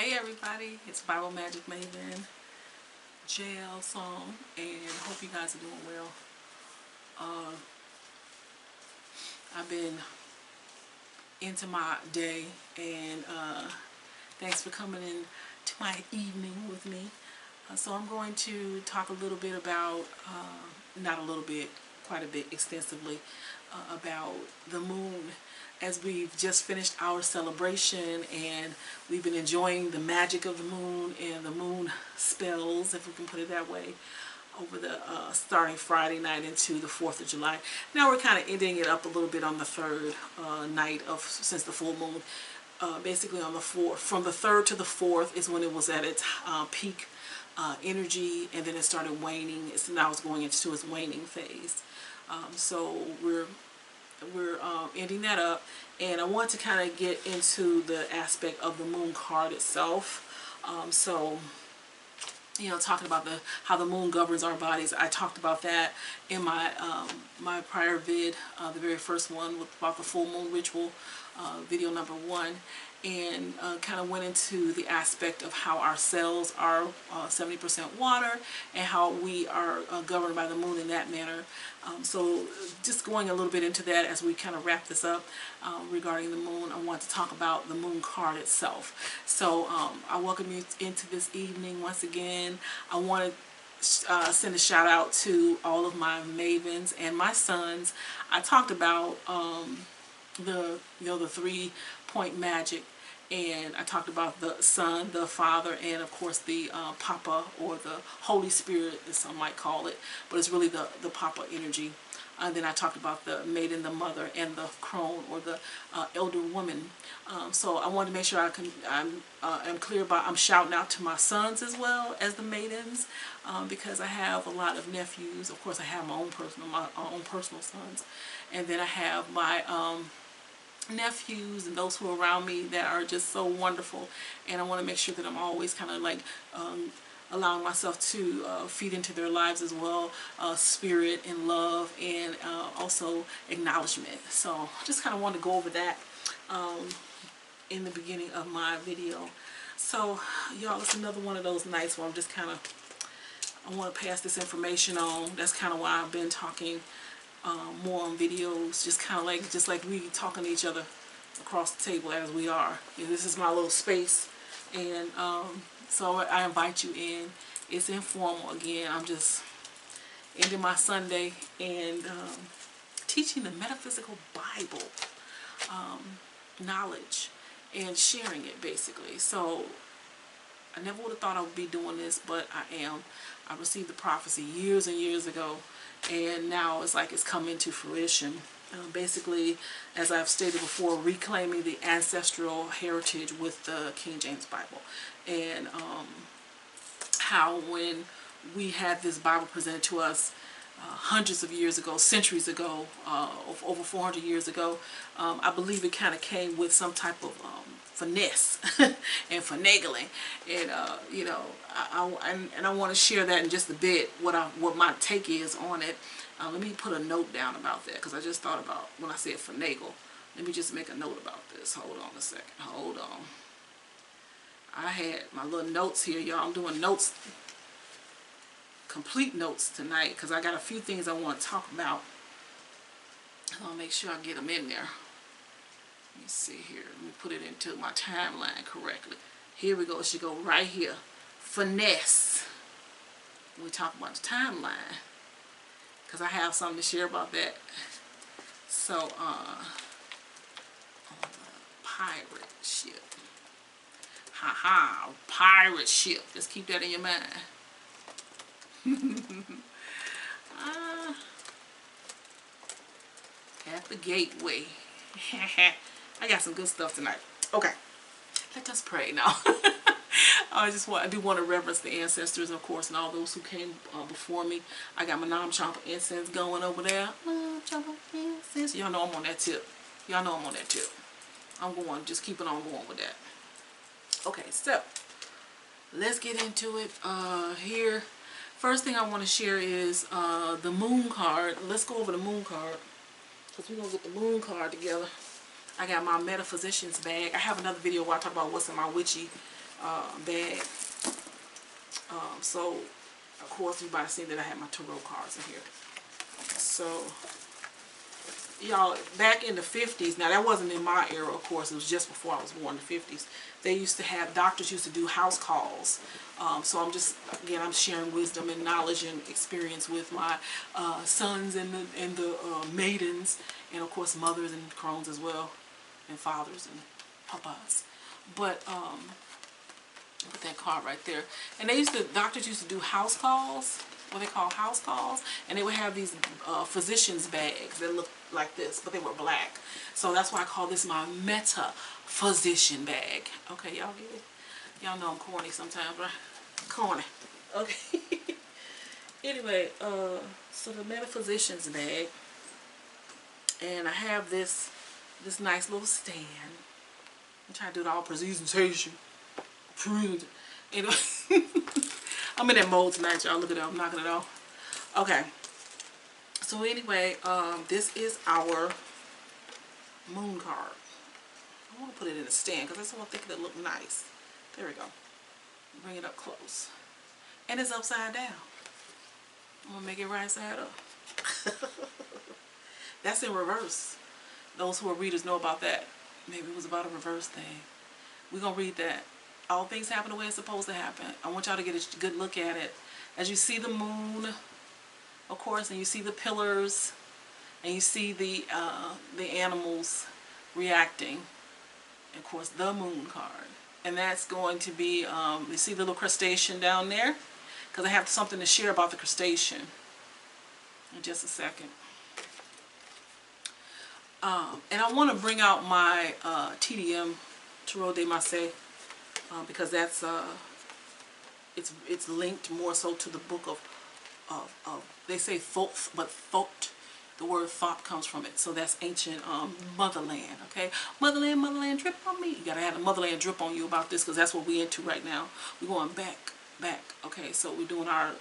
Hey everybody, it's Bible Magic Maven, JL song, and hope you guys are doing well. I've been into my day, and thanks for coming in to my evening with me. So I'm going to talk a little bit about, not a little bit, quite a bit extensively, about the moon. As we've just finished our celebration and we've been enjoying the magic of the moon and the moon spells, if we can put it that way, over the starting Friday night into the 4th of July. Now we're kind of ending it up a little bit on the third night of since the full moon. Basically on the 4th, from the 3rd to the 4th is when it was at its peak energy, and then it started waning. Now it's going into its waning phase. So we're ending that up, and I want to kind of get into the aspect of the moon card itself. So, you know, talking about how the moon governs our bodies. I talked about that in my my prior vid, the very first one about the full moon ritual, video number 1, and kind of went into the aspect of how our cells are 70% water and how we are governed by the moon in that manner. So just going a little bit into that as we kind of wrap this up regarding the moon. I want to talk about the moon card itself. So I welcome you into this evening once again. I want to send a shout out to all of my mavens and my sons. I talked about the 3-point magic, and I talked about the Son, the Father, and of course the Papa, or the Holy Spirit, as some might call it, but it's really the Papa energy. And then I talked about the maiden, the mother, and the crone, or the elder woman. So I wanted to make sure I'm clear about, I'm shouting out to my sons as well as the maidens, because I have a lot of nephews. Of course, I have my own personal sons, and then I have my nephews and those who are around me that are just so wonderful, and I want to make sure that I'm always kind of like allowing myself to feed into their lives as well, spirit and love, and also acknowledgement. So I just kind of want to go over that in the beginning of my video. So y'all, it's another one of those nights where I'm just kind of, I want to pass this information on. That's kind of why I've been talking more on videos, just like we talking to each other across the table as we are. And this is my little space, and so I invite you in. It's informal again. I'm just ending my Sunday and teaching the metaphysical Bible knowledge and sharing it, basically. So I never would have thought I would be doing this, but I am. I received the prophecy years and years ago, and now it's like it's come into fruition. Basically, as I've stated before, reclaiming the ancestral heritage with the King James Bible, and how when we had this Bible presented to us hundreds of years ago, centuries ago, over 400 years ago, I believe it kind of came with some type of finesse and finagling, and you know, I want to share that in just a bit, what my take is on it. Let me put a note down about that, because I just thought about when I said finagle. Let me just make a note about this. Hold on a second. Hold on. I had my little notes here, y'all. I'm doing notes, complete notes tonight, because I got a few things I want to talk about. I'll make sure I get them in there. Let me see here. Let me put it into my timeline correctly. Here we go. It should go right here. Finesse. We talk about the timeline, because I have something to share about that. So, on the pirate ship. Haha, pirate ship. Just keep that in your mind. At the gateway. I got some good stuff tonight. Okay, let us pray now. I do want to reverence the ancestors, of course, and all those who came before me. I got my Nam Champa incense going over there. Nam Champa incense. Y'all know I'm on that tip. Y'all know I'm on that tip. I'm going, just keeping on going with that. Okay, so let's get into it here. First thing I want to share is the moon card. Let's go over the moon card, because we're going to get the moon card together. I got my metaphysician's bag. I have another video where I talk about what's in my witchy bag. So of course you might have seen that I had my tarot cards in here. So y'all, back in the 50s, now that wasn't in my era, of course, it was just before I was born, the 50s. They used to have, doctors used to do house calls. So I'm just, again, I'm sharing wisdom and knowledge and experience with my sons and the maidens, and of course mothers and crones as well, and fathers and papas. But put that card right there. And doctors used to do house calls, what they call house calls, and they would have these physician's bags that look like this, but they were black. So that's why I call this my meta physician bag. Okay, y'all get it? Y'all know I'm corny sometimes, right? Corny. Okay. Anyway, so the meta physician's bag, and I have this nice little stand. I'm trying to do it all presentation. Anyway, I'm in that mode tonight, y'all. Look at that, I'm knocking it off. Okay. So anyway, this is our moon card. I want to put it in a stand because that's what I'm thinking it look nice. There we go. Bring it up close. And it's upside down. I'm going to make it right side up. That's in reverse. Those who are readers know about that. Maybe it was about a reverse thing. We're going to read that. All things happen the way it's supposed to happen. I want y'all to get a good look at it. As you see the moon, of course, and you see the pillars, and you see the animals reacting. And of course, the moon card. And that's going to be, you see the little crustacean down there? Because I have something to share about the crustacean in just a second. And I want to bring out my TDM, Tarot de Marseille, because that's it's linked more so to the book of they say Thoth, but Thoth, the word thought comes from it. So that's ancient motherland. Okay, motherland drip on me. You gotta have a motherland drip on you about this, because that's what we into right now. We're going back. Okay, so we're doing our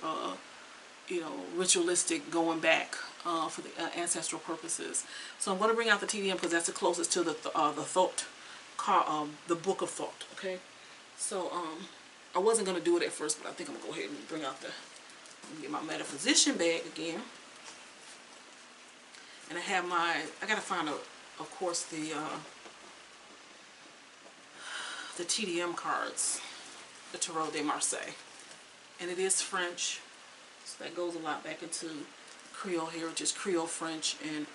you know, ritualistic going back for the ancestral purposes. So I'm going to bring out the TDM because that's the closest to the Thoth, the book of Thoth. Okay, so I wasn't going to do it at first, but I think I'm going to go ahead and bring out get my metaphysician bag again. And I have I got to find of course the TDM cards, the Tarot de Marseille, and it is French. So that goes a lot back into Creole heritage, Creole French, and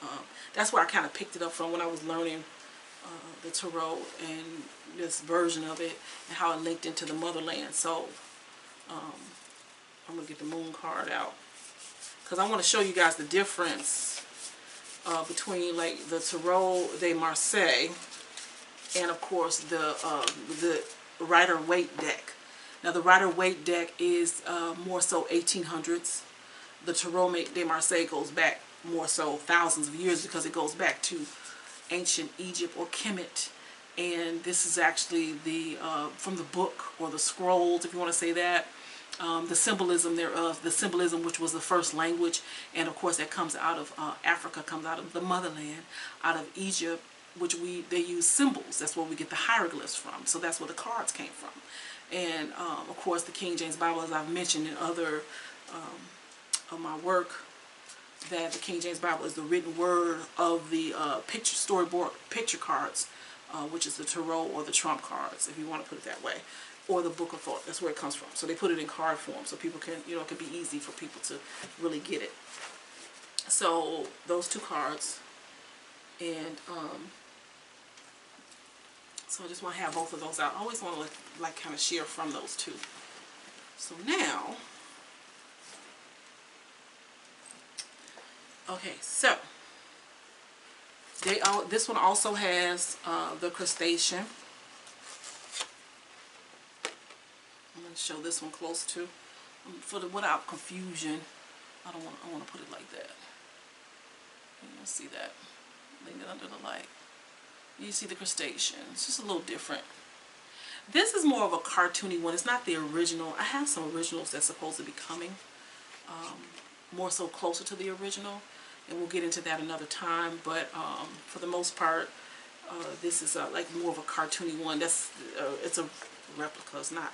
that's where I kind of picked it up from when I was learning the Tarot and this version of it and how it linked into the motherland. So I'm going to get the moon card out because I want to show you guys the difference between like the Tarot de Marseille and of course the Rider-Waite deck. Now the Rider-Waite deck is more so 1800s. The Tarot de Marseille goes back more so thousands of years because it goes back to ancient Egypt or Kemet. And this is actually the from the book or the scrolls, if you want to say that. The symbolism thereof, the symbolism which was the first language, and of course that comes out of Africa, comes out of the motherland, out of Egypt, which they use symbols. That's where we get the hieroglyphs from. So that's where the cards came from. And of course the King James Bible, as I've mentioned in other of my work, that the King James Bible is the written word of the storyboard picture cards, which is the tarot or the trump cards, if you want to put it that way, or the book of Thoth. That's where it comes from. So they put it in card form so people can, you know, it can be easy for people to really get it. So those two cards, and so I just want to have both of those out. I always want to like kind of share from those two. So now, okay, so this one also has the crustacean. I'm going to show this one close to, without confusion. I want to put it like that. You don't see that. Leave it under the light. You see the crustacean. It's just a little different. This is more of a cartoony one. It's not the original. I have some originals that's supposed to be coming. More so closer to the original. And we'll get into that another time. But for the most part, this is like more of a cartoony one. It's replicas, not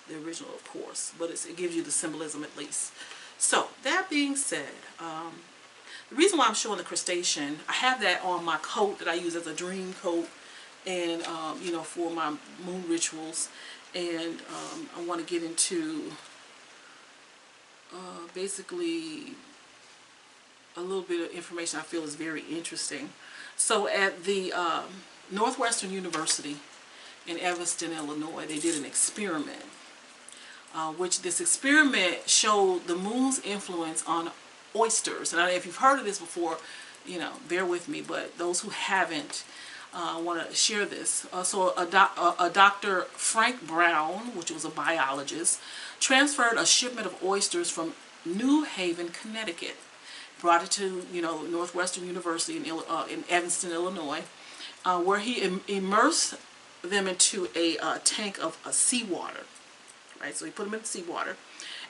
the original, of course, but it gives you the symbolism at least. So that being said, the reason why I'm showing the crustacean, I have that on my coat that I use as a dream coat, and you know, for my moon rituals, and I want to get into basically a little bit of information I feel is very interesting. So at the Northwestern University in Evanston, Illinois, they did an experiment, which this experiment showed the moon's influence on oysters. And I don't know if you've heard of this before, you know, bear with me, but those who haven't, want to share this. So a Dr. Frank Brown, which was a biologist, transferred a shipment of oysters from New Haven, Connecticut, brought it to, you know, Northwestern University in Evanston, Illinois, where he immersed them into a tank of seawater, right? So he put them in seawater,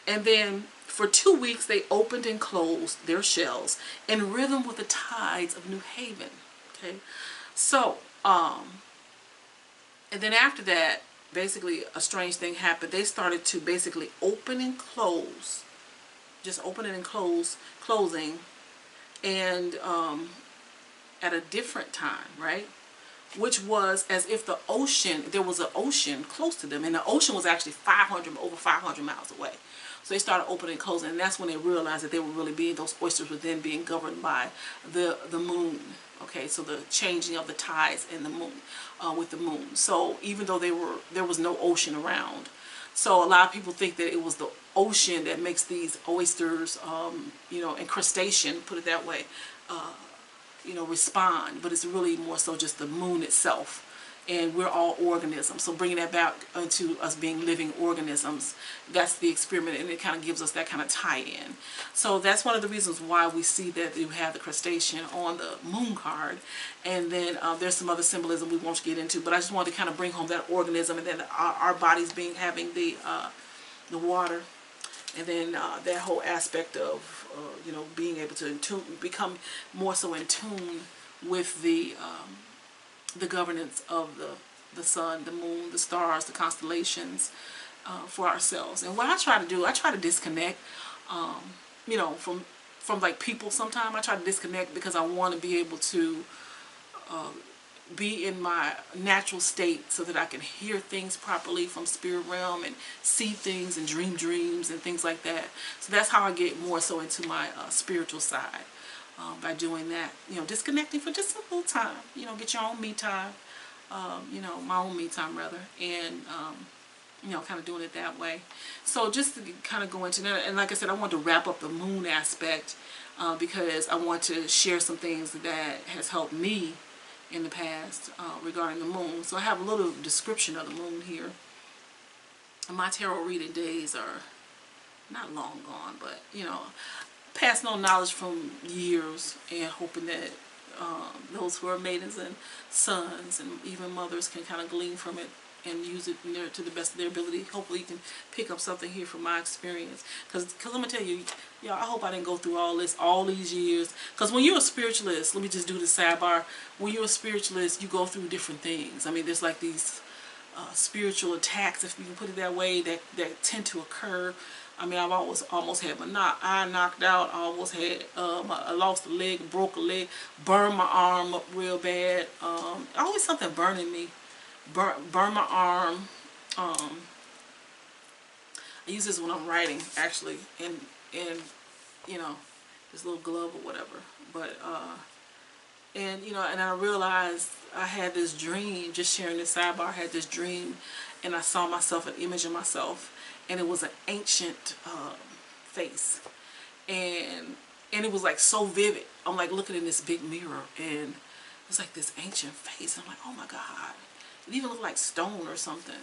and then for 2 weeks they opened and closed their shells in rhythm with the tides of New Haven. Okay, so and then after that, basically a strange thing happened. They started to basically open and close, just opening and closing, and at a different time, right? Which was as if the ocean, there was an ocean close to them, and the ocean was actually over 500 miles away. So they started opening and closing, and that's when they realized that they were really being, those oysters were then being governed by the moon. Okay, so the changing of the tides and the moon, with the moon. So even though there was no ocean around, so a lot of people think that it was the ocean that makes these oysters, you know, and crustacean, put it that way, you know, respond. But it's really more so just the moon itself, and we're all organisms. So bringing that back into us being living organisms, that's the experiment, and it kind of gives us that kind of tie-in. So that's one of the reasons why we see that you have the crustacean on the moon card. And then there's some other symbolism we won't get into, but I just wanted to kind of bring home that organism, and then our bodies having the water, and then that whole aspect of you know, being able to become more so in tune with the governance of the sun, the moon, the stars, the constellations, for ourselves. And what I try to do, I try to disconnect, you know, from like people. Sometimes I try to disconnect because I want to be able to be in my natural state, so that I can hear things properly from spirit realm and see things and dream dreams and things like that. So that's how I get more so into my spiritual side, by doing that, you know, disconnecting for just a little time, you know, get your own me time, you know, my own me time rather, and you know, kind of doing it that way. So just to kind of go into that, and like I said, I want to wrap up the moon aspect, because I want to share some things that has helped me in the past, regarding the moon. So I have a little description of the moon here. And my tarot reading days are not long gone, but you know, passing on knowledge from years, and hoping that those who are maidens and sons and even mothers can kind of glean from it and use it to the best of their ability. Hopefully you can pick up something here from my experience, because I'm gonna tell you, y'all, I hope I didn't go through all these years, because when you're a spiritualist, let me just do the sidebar, when you're a spiritualist, you go through different things. I mean, there's like these spiritual attacks, if you can put it that way, that tend to occur. I mean, I've almost had my eye knocked out. I almost had, I lost a leg, broke a leg, burned my arm up real bad. Always something burning me. Burn my arm. I use this when I'm writing, actually, and you know, this little glove or whatever. But and you know, and I realized I had this dream. Just sharing this sidebar, I had this dream, and I saw myself, an image of myself, and it was an ancient face, and it was like so vivid. I'm like looking in this big mirror, and it's like this ancient face. I'm like, oh my God. It even looked like stone or something.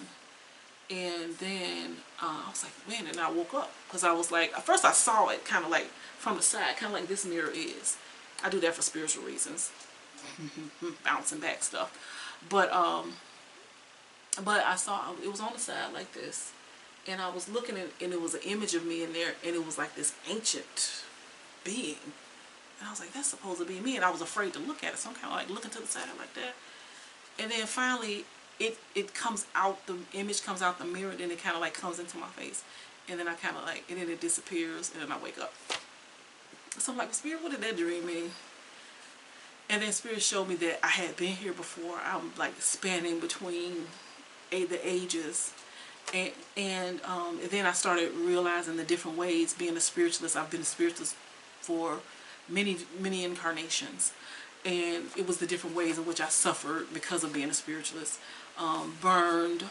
And then I was like, man, and I woke up. Because I was like, at first I saw it kind of like from the side, kind of like this mirror is. I do that for spiritual reasons. Bouncing back stuff. But I saw, it was on the side like this. And I was looking at, and it was an image of me in there. And it was like this ancient being. And I was like, that's supposed to be me. And I was afraid to look at it. So I'm kind of like looking to the side like that. And then finally, it comes out, the image comes out the mirror, then it kind of like comes into my face, and then I kind of like, and then it disappears, and then I wake up. So I'm like, Spirit, what did that dream mean? And then Spirit showed me that I had been here before. I'm like spanning between the ages. And then I started realizing the different ways, being a spiritualist. I've been a spiritualist for many incarnations. And it was the different ways in which I suffered because of being a spiritualist. Burned,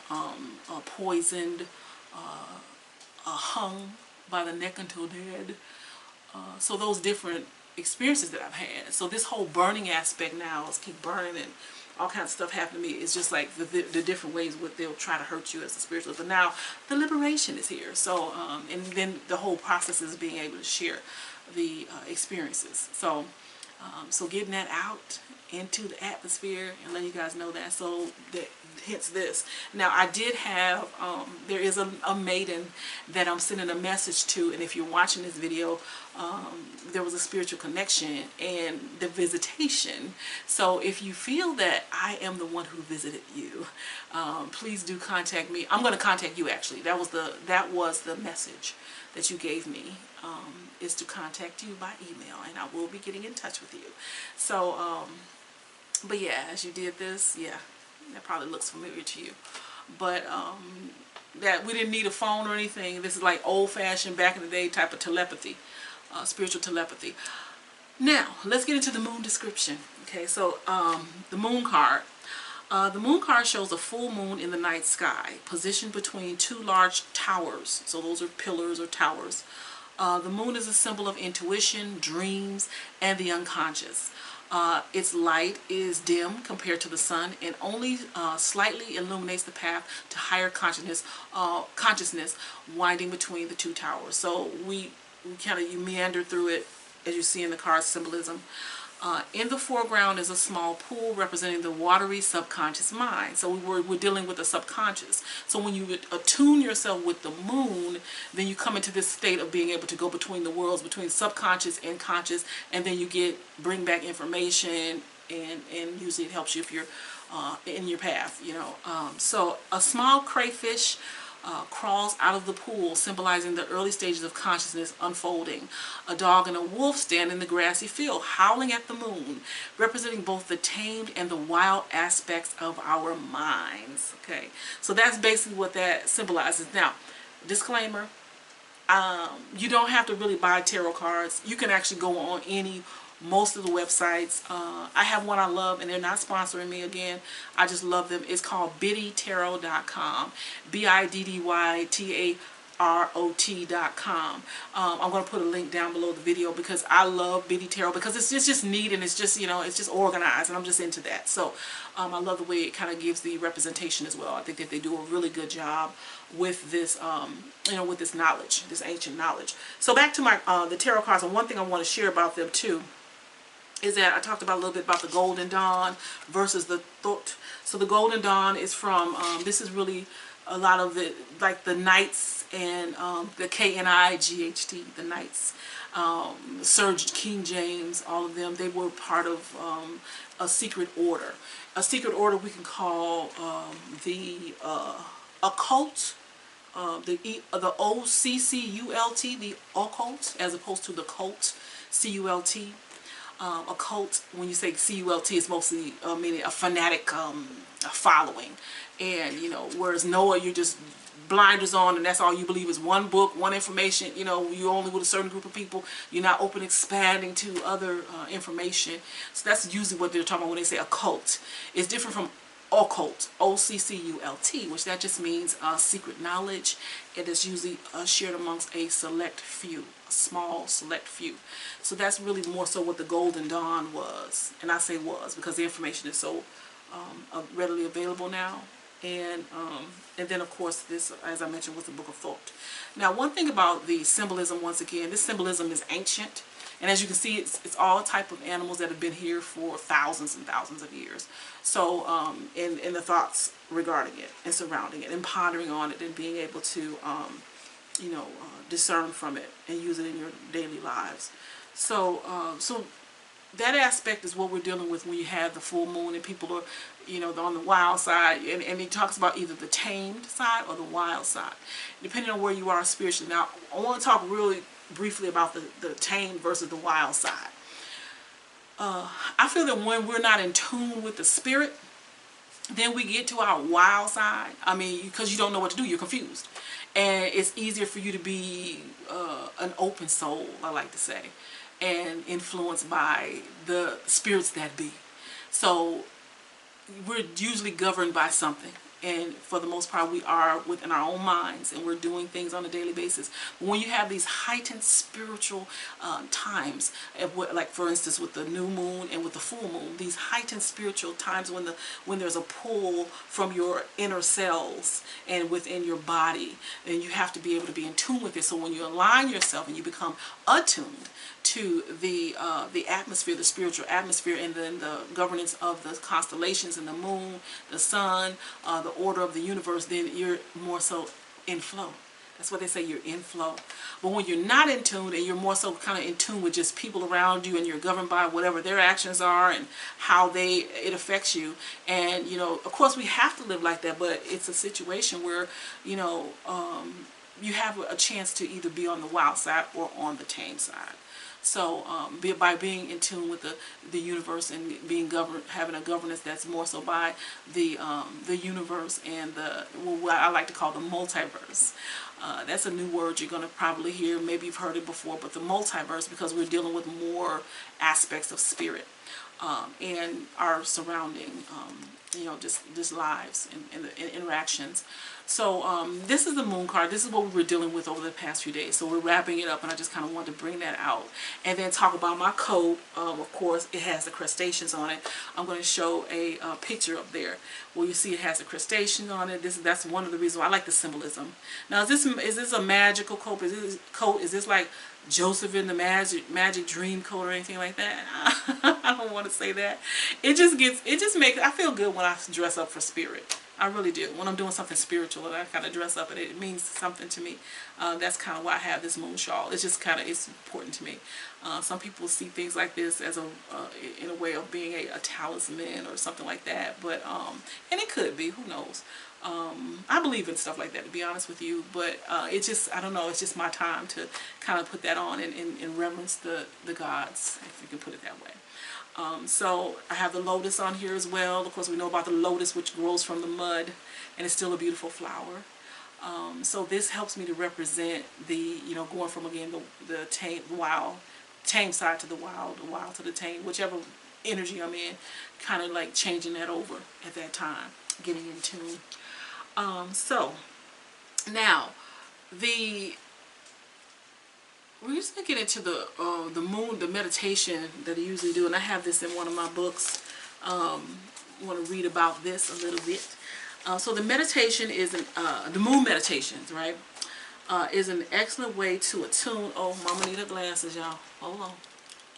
poisoned, hung by the neck until dead. So those different experiences that I've had. So this whole burning aspect now is keep burning and all kinds of stuff happening to me. It's just like the different ways what they'll try to hurt you as a spiritualist. But now the liberation is here. So and then the whole process is being able to share the experiences. So so getting that out into the atmosphere and letting you guys know that. So that hence this. Now I did have there is a maiden that I'm sending a message to, and if you're watching this video, there was a spiritual connection and the visitation. So if you feel that I am the one who visited you, please do contact me. I'm going to contact you actually. That was the message that you gave me, is to contact you by email, and I will be getting in touch with you. So but yeah, as you did this, yeah, that probably looks familiar to you. But that we didn't need a phone or anything. This is like old-fashioned, back in the day type of telepathy, spiritual telepathy. Now let's get into the moon description. Okay, so the moon card. The moon card shows a full moon in the night sky, positioned between two large towers. So those are pillars or towers. The moon is a symbol of intuition, dreams, and the unconscious. Its light is dim compared to the sun, and only slightly illuminates the path to higher consciousness, winding between the two towers. So we kind of meander through it, as you see in the card symbolism. In the foreground is a small pool representing the watery subconscious mind. So we're dealing with the subconscious. So when you attune yourself with the moon, then you come into this state of being able to go between the worlds, between subconscious and conscious, and then you bring back information, and usually it helps you if you're in your path, you know. So a small crayfish crawls out of the pool, symbolizing the early stages of consciousness unfolding. A dog and a wolf stand in the grassy field, howling at the moon, representing both the tamed and the wild aspects of our minds. Okay, so that's basically what that symbolizes. Now, disclaimer, you don't have to really buy tarot cards. You can actually go on most of the websites. I have one I love, and they're not sponsoring me again. I just love them. It's called biddytarot.com. BIDDYTAROT.com. I'm going to put a link down below the video because I love Biddy Tarot, because it's just neat, and it's just, you know, it's just organized, and I'm just into that. So I love the way it kind of gives the representation as well. I think that they do a really good job with this, you know, with this knowledge, this ancient knowledge. So back to my the tarot cards, and one thing I want to share about them too is that I talked about a little bit about the Golden Dawn versus the Thought. So the Golden Dawn is from, this is really a lot of the, like the Knights and the KNIGHT, the Knights, Sir King James, all of them, they were part of a secret order. A secret order we can call the occult, the OCCULT, the occult, as opposed to the cult, CULT. A cult, when you say CULT, is mostly meaning a fanatic following. And, you know, whereas Noah, you're just blinders on, and that's all you believe is one book, one information. You know, you're only with a certain group of people. You're not open, expanding to other information. So that's usually what they're talking about when they say a cult. It's different from occult, OCCULT, which that just means secret knowledge. It is usually shared amongst a select few, a small select few. So that's really more so what the Golden Dawn was, and I say was because the information is so readily available now. And then of course this, as I mentioned, was the Book of Thought. Now, one thing about the symbolism, once again, this symbolism is ancient. And as you can see, it's all type of animals that have been here for thousands and thousands of years. So, in the thoughts regarding it and surrounding it and pondering on it and being able to, you know, discern from it and use it in your daily lives. So, so that aspect is what we're dealing with when you have the full moon and people are, you know, on the wild side. And he talks about either the tamed side or the wild side, depending on where you are spiritually. Now, I want to talk really briefly about the tamed versus the wild side. I feel that when we're not in tune with the spirit, then we get to our wild side. I mean, because you don't know what to do, you're confused. And it's easier for you to be an open soul, I like to say, and influenced by the spirits that be. So we're usually governed by something. And for the most part, we are within our own minds, and we're doing things on a daily basis. But when you have these heightened spiritual times, like for instance with the new moon and with the full moon, these heightened spiritual times when there's a pull from your inner cells and within your body, and you have to be able to be in tune with it. So when you align yourself and you become attuned to the atmosphere, the spiritual atmosphere, and then the governance of the constellations and the moon, the sun, the order of the universe, then you're more so in flow. That's what they say, you're in flow. But when you're not in tune and you're more so kind of in tune with just people around you, and you're governed by whatever their actions are and how it affects you, and you know, of course we have to live like that, but it's a situation where, you know, you have a chance to either be on the wild side or on the tame side. So by being in tune with the universe and being governed, having a governance that's more so by the universe and what I like to call the multiverse. That's a new word you're going to probably hear. Maybe you've heard it before, but the multiverse, because we're dealing with more aspects of spirit and our surrounding, you know, just lives and the interactions. So this is the moon card. This is what we were dealing with over the past few days. So we're wrapping it up, and I just kind of wanted to bring that out and then talk about my code. Of course, it has the crustaceans on it. I'm going to show a picture up there where you see it has the crustaceans on it. That's one of the reasons why I like the symbolism. Now, is this a magical code? Is this like Joseph in the magic dream code or anything like that? I don't want to say that. It just makes, I feel good when I dress up for spirit. I really do. When I'm doing something spiritual and I kind of dress up, and it means something to me. That's kind of why I have this moon shawl. It's just kind of, it's important to me. Some people see things like this as in a way of being a talisman or something like that. But and it could be. Who knows? I believe in stuff like that, to be honest with you. But it's just, I don't know. It's just my time to kind of put that on and reverence the gods, if you can put it that way. So I have the lotus on here as well. Of course, we know about the lotus, which grows from the mud, and it's still a beautiful flower. So this helps me to represent the, you know, going from, again, the tame, tame side to the wild to the tame, whichever energy I'm in, kind of like changing that over at that time, getting in tune. So now we're just going to get into the moon, the meditation that I usually do, and I have this in one of my books. I want to read about this a little bit. So the meditation is the moon meditations, right? Is an excellent way to attune. Oh, Mama need her glasses, y'all. Hold on.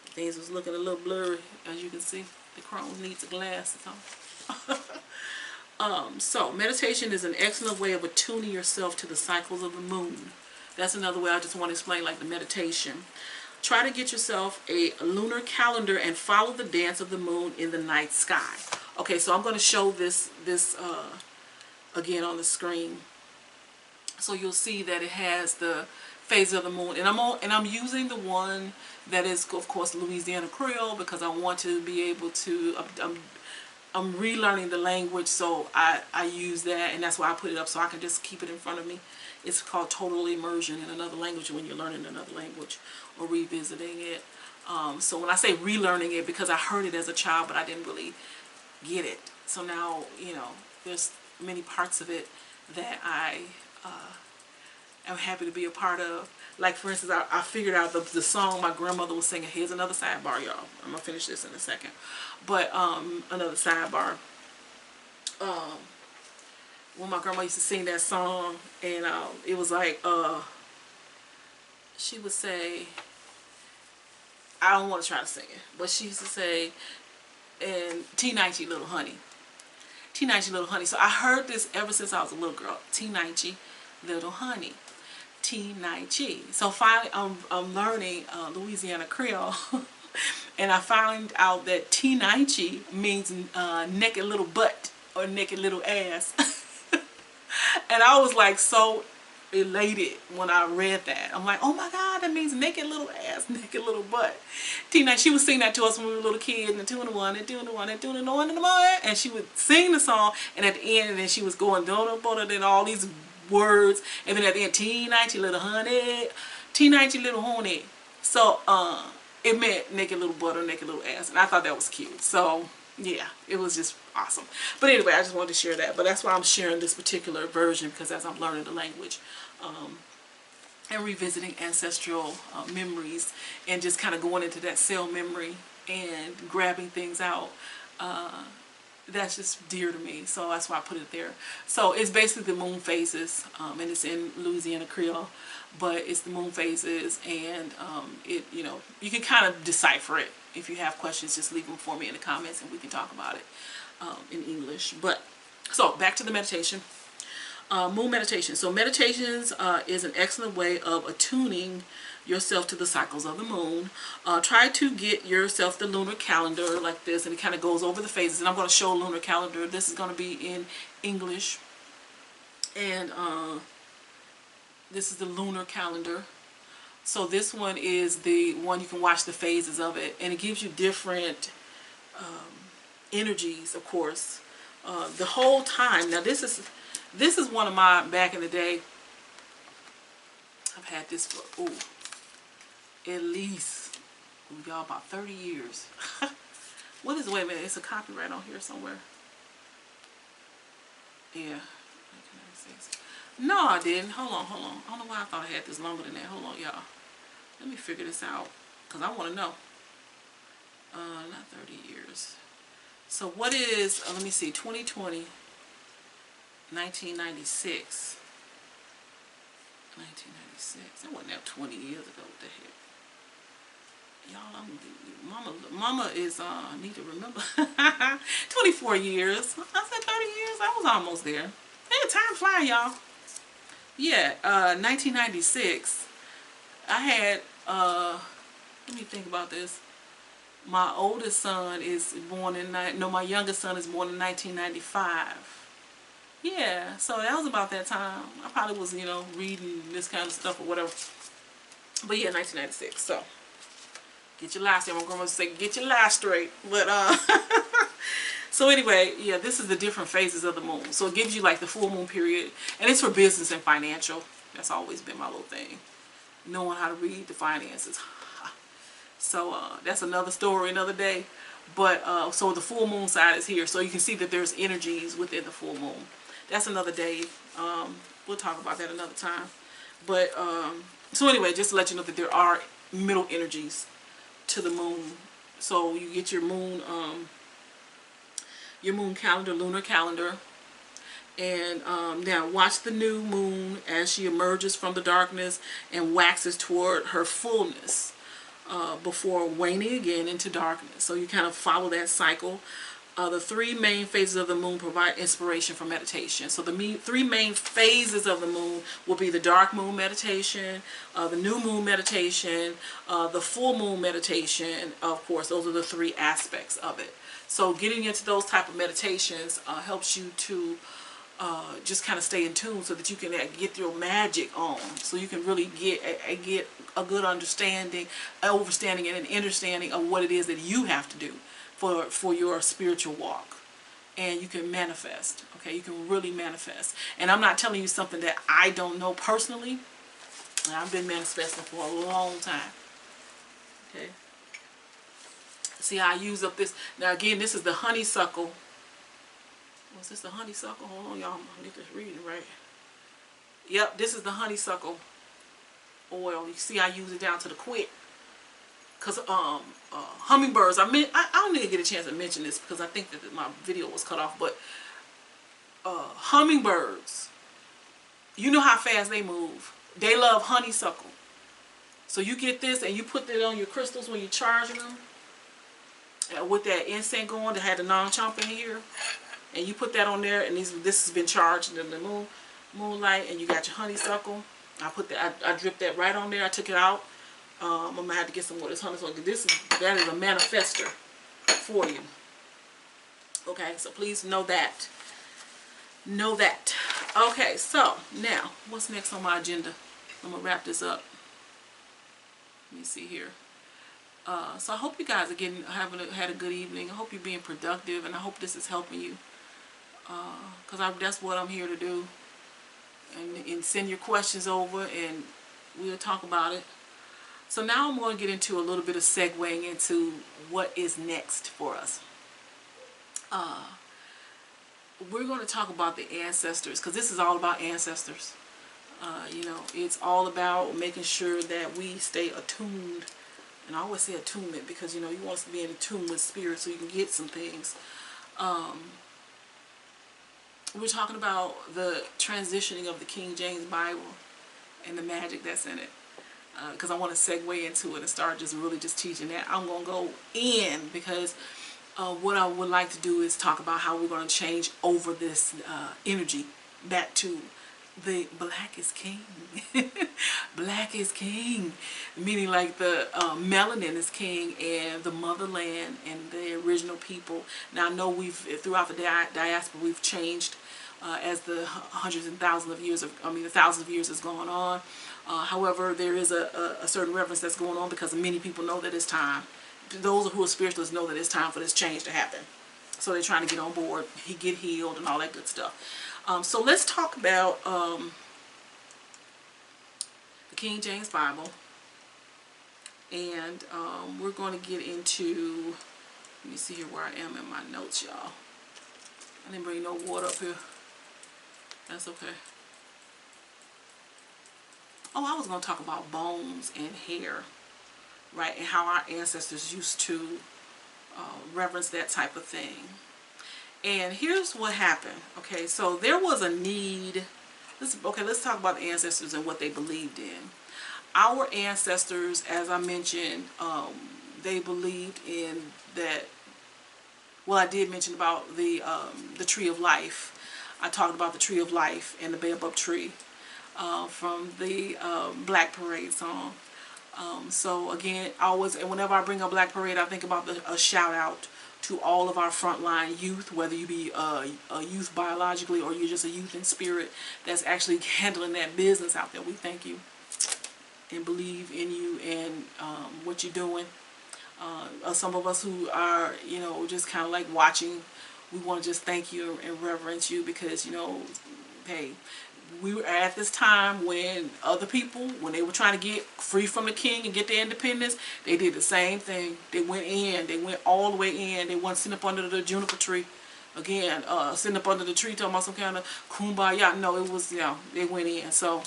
Things was looking a little blurry, as you can see. The crone needs the glasses on. So meditation is an excellent way of attuning yourself to the cycles of the moon. That's another way I just want to explain, like the meditation. Try to get yourself a lunar calendar and follow the dance of the moon in the night sky. Okay, so I'm going to show this again on the screen, so you'll see that it has the phase of the moon, and I'm using the one that is, of course, Louisiana Creole, because I want to be able to. I'm relearning the language, so I use that, and that's why I put it up, so I can just keep it in front of me. It's called total immersion in another language, when you're learning another language or revisiting it. So when I say relearning it, because I heard it as a child, but I didn't really get it. So now, you know, there's many parts of it that I am happy to be a part of. Like, for instance, I figured out the song my grandmother was singing. Here's another sidebar, y'all. I'm going to finish this in a second. But another sidebar. When my grandma used to sing that song, and it was like, she would say, I don't want to try to sing it, but she used to say, and T90 little honey. T90 little honey. So I heard this ever since I was a little girl. T90 little honey. T90. So finally I'm learning Louisiana Creole And I found out that T90 means naked little butt or naked little ass. And I was like so elated when I read that. I'm like, oh my God, that means naked little ass, naked little butt. Tina, she would sing that to us when we were little kids, and 2 and 1, and 2 and 1, and 2 and 1 in the morning, and she would sing the song, and at the end, and then she was going then all these words, and then at the end, T90 little honey, T90 little honey. So it meant naked little butt or naked little ass, and I thought that was cute. So yeah, it was just awesome. But anyway, I just wanted to share that. But that's why I'm sharing this particular version, because as I'm learning the language and revisiting ancestral memories and just kind of going into that cell memory and grabbing things out, that's just dear to me. So that's why I put it there. So it's basically the moon phases, and it's in Louisiana Creole, but it's the moon phases, and it, you know, you can kind of decipher it. If you have questions, just leave them for me in the comments and we can talk about it in English. But so back to the meditation. Moon meditation. So meditations is an excellent way of attuning yourself to the cycles of the moon. Try to get yourself the lunar calendar like this, and it kind of goes over the phases. And I'm going to show a lunar calendar. This is going to be in English, and this is the lunar calendar. So this one is the one you can watch the phases of it, and it gives you different energies, of course, the whole time. Now this is one of my, back in the day, I've had this for at least, y'all, about 30 years. What is, wait a minute, it's a copyright on here somewhere. Yeah. No, I didn't. Hold on. I don't know why I thought I had this longer than that. Hold on, y'all. Let me figure this out, because I want to know. Not 30 years. So what is, let me see, 2020, 1996. 1996. That wasn't that 20 years ago. What the heck? Y'all, mama is, need to remember. 24 years. I said 30 years. I was almost there. Hey, time flying, y'all. Yeah, 1996. I had, let me think about this. My oldest son is born in, my youngest son is born in 1995. Yeah, so that was about that time. I probably was, you know, reading this kind of stuff or whatever. But yeah, 1996. So, get your life straight. I'm going to say, get your life straight. But, so anyway, yeah, this is the different phases of the moon. So it gives you like the full moon period. And it's for business and financial. That's always been my little thing. Knowing how to read the finances. So that's another story, another day. But so the full moon side is here. So you can see that there's energies within the full moon. That's another day. We'll talk about that another time. But so anyway, just to let you know that there are middle energies to the moon. So you get your moon calendar, lunar calendar. And now watch the new moon as she emerges from the darkness and waxes toward her fullness before waning again into darkness. So you kind of follow that cycle. The 3 main phases of the moon provide inspiration for meditation. So the 3 main phases of the moon will be the dark moon meditation, the new moon meditation, the full moon meditation. Of course, those are the 3 aspects of it. So getting into those type of meditations helps you to just kind of stay in tune so that you can get your magic on, so you can really get a good understanding, and an understanding of what it is that you have to do for your spiritual walk. And you can manifest, okay? You can really manifest. And I'm not telling you something that I don't know personally. I've been manifesting for a long time, okay? See how I use up this. Now again, this is the honeysuckle. Was this the honeysuckle? Hold on, y'all. I need to read it right. Yep, this is the honeysuckle oil. You see I use it down to the quick. Because hummingbirds, I don't need to get a chance to mention this because I think that my video was cut off, but hummingbirds, you know how fast they move. They love honeysuckle. So you get this and you put that on your crystals when you're charging them. With that incense going to have the non-chomp in here. And you put that on there, and this has been charged in the moonlight, and you got your honeysuckle. I put that, I dripped that right on there. I took it out I'm gonna have to get some more of this honey. So that is a manifester for you. Okay, so please know that. Know that. Okay, so now what's next on my agenda? I'm gonna wrap this up. Let me see here. So I hope you guys are had a good evening. I hope you're being productive, and I hope this is helping you. Because that's what I'm here to do. And send your questions over, and we'll talk about it. So now I'm going to get into a little bit of segueing into what is next for us. We're going to talk about the ancestors, because this is all about ancestors. You know, it's all about making sure that we stay attuned. And I always say attunement because, you know, you want us to be in tune with spirit so you can get some things. We're talking about the transitioning of the King James Bible and the magic that's in it. Because I want to segue into it and start really just teaching that. I'm going to go in because what I would like to do is talk about how we're going to change over this energy back to the black is king. Black is king, meaning like the melanin is king, and the motherland and the original people. Now I know throughout the diaspora we've changed as the hundreds and thousands of years the thousands of years has gone on. However, there is a certain reverence that's going on because many people know that it's time. Those who are spiritualists know that it's time for this change to happen. So they're trying to get on board, get healed, and all that good stuff. So let's talk about the King James Bible. And we're going to get into, let me see here where I am in my notes, y'all. I didn't bring no water up here. That's okay. Oh, I was going to talk about bones and hair, right? And how our ancestors used to reverence that type of thing. And here's what happened. Okay, so there was a need. Let's talk about the ancestors and what they believed in. Our ancestors, as I mentioned, they believed in that. Well, I did mention about the tree of life. I talked about the tree of life and the baobab tree from the Black Parade song. So again, whenever I bring up Black Parade, I think about a shout out to all of our frontline youth, whether you be a youth biologically or you're just a youth in spirit that's actually handling that business out there. We thank you and believe in you and what you're doing. Some of us who are, you know, just kind of like watching, we want to just thank you and reverence you because, you know, hey, we were at this time when other people, when they were trying to get free from the king and get their independence, they did the same thing. They went in. They went all the way in. They weren't sitting up under the juniper tree. Again, sitting up under the tree talking about some kind of kumbaya. No, it was, you know, they went in. So,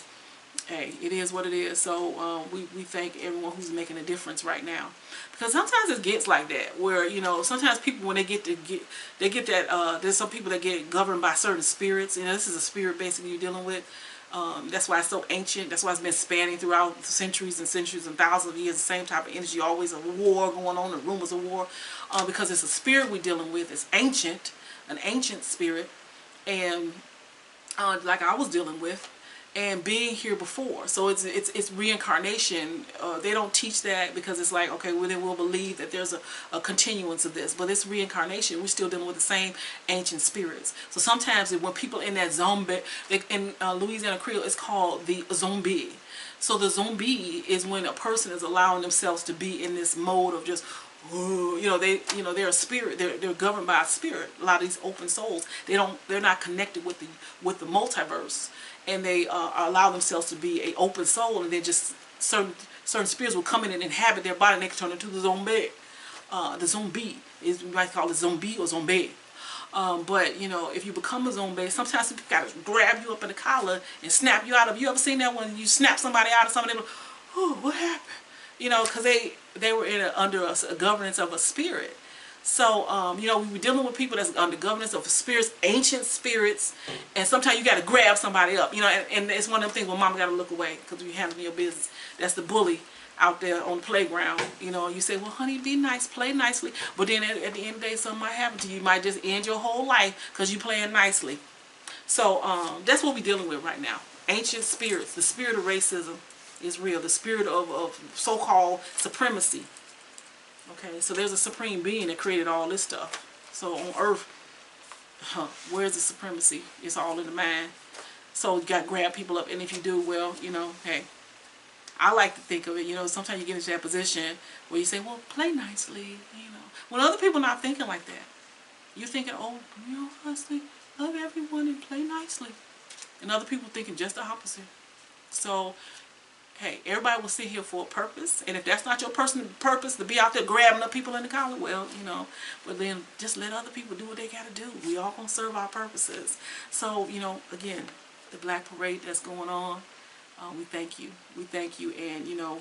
hey, it is what it is. So, we thank everyone who's making a difference right now. Because sometimes it gets like that, where, you know, sometimes people, when they get that, there's some people that get governed by certain spirits. You know, this is a spirit basically you're dealing with. That's why it's so ancient. That's why it's been spanning throughout centuries and centuries and thousands of years. The same type of energy, always a war going on, and rumors of war. Because it's a spirit we're dealing with. It's ancient, an ancient spirit. And like I was dealing with. And being here before, so it's reincarnation. They don't teach that because it's like, okay, well then we'll believe that there's a continuance of this, but it's reincarnation. We're still dealing with the same ancient spirits. So sometimes when people in that zombie, in Louisiana Creole, it's called the zombie. So the zombie is when a person is allowing themselves to be in this mode of just, you know, they're a spirit. They're governed by a spirit. A lot of these open souls, they're not connected with the multiverse. And they allow themselves to be an open soul, and then just certain spirits will come in and inhabit their body, and they can turn into the zombie. The zombie is, we might call it zombie or zombie. But you know, if you become a zombie, sometimes people gotta grab you up in the collar and snap you out of. You ever seen that when you snap somebody out of something? Oh, what happened? You know, because they were under a governance of a spirit. So, you know, we were dealing with people that's under governance of spirits, ancient spirits, and sometimes you got to grab somebody up, you know, and it's one of them things where mama got to look away because we handling your business. That's the bully out there on the playground, you know. You say, well, honey, be nice, play nicely, but then at the end of the day, something might happen to you. You might just end your whole life because you playing nicely. So, that's what we're dealing with right now. Ancient spirits, the spirit of racism is real. The spirit of so-called supremacy. Okay, so there's a supreme being that created all this stuff. So on earth, where's the supremacy? It's all in the mind. So you got to grab people up, and if you do, well, you know, hey, I like to think of it, you know, sometimes you get into that position where you say, well, play nicely, you know. When other people are not thinking like that, you're thinking, oh, you know, honestly, love everyone and play nicely. And other people thinking just the opposite. So, hey, everybody will sit here for a purpose. And if that's not your personal purpose to be out there grabbing up people in the collar, well, you know, but then just let other people do what they got to do. We all going to serve our purposes. So, you know, again, the Black Parade that's going on, we thank you. We thank you. And, you know,